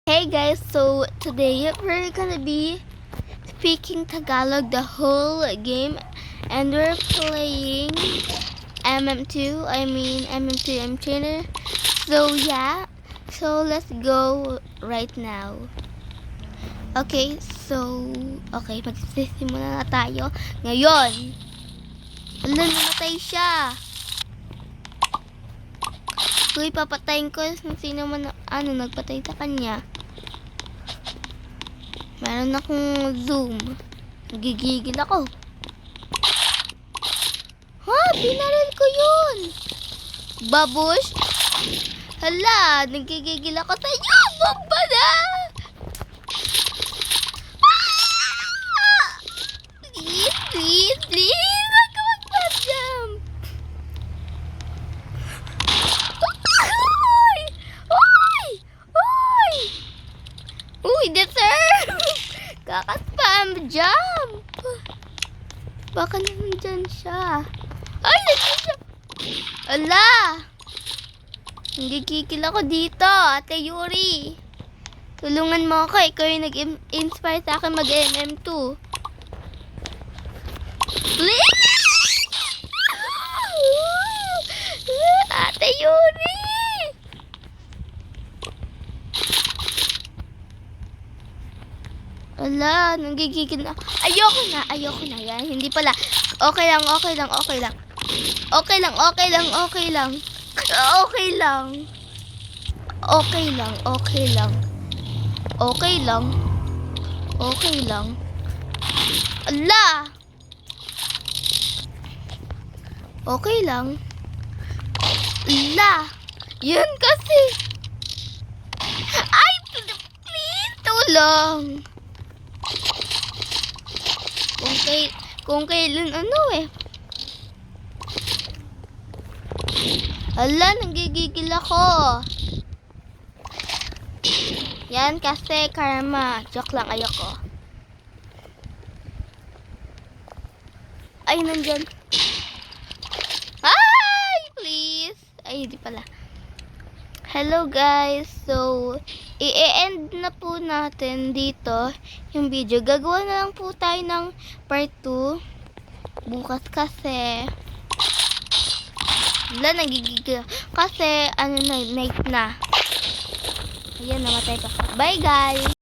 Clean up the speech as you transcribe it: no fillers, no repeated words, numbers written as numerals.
Hey guys, so today we're gonna be speaking Tagalog the whole game and we're playing MM2, MM2 M Trainer. So yeah, so let's go right now. Okay, magsisimula na tayo. Ngayon, namatay siya. So ipapatayin ko kung sino man nagpatay sa kanya. Meron akong zoom. Nagigigil ako. Ha? Binaril ko yun! Babush? Hala! Nagigigil ako sa iyo! Bomba na! Please! Huwag ka magpa-jump! Uy! Deserve! Kakaspam! Jump! Baka nandyan siya. Ay! Nandyan siya! Ala! Nagigigil ako dito, Ate Yuri. Tulungan mo ako. Ikaw yung nag-inspire sa akin mag-MM2. Please! Ate Yuri! Ala, nanggigigil na. Ayoko na yan. Hindi pala. Okay lang. Ala! Okay lang. Ala! Yan kasi. Ay! Please! Tulong! Kung kailan Hala, nanggigigil ako. Yan kasi karma. Joke lang, ayoko. Ay, nandyan. Ay, please. Ay, hindi pala. Hello guys. So, i-end na po natin dito yung video. Gagawa na lang po tayo ng part 2 bukas kasi nagigigil kasi night na. Ayan, namatay pa. Bye guys.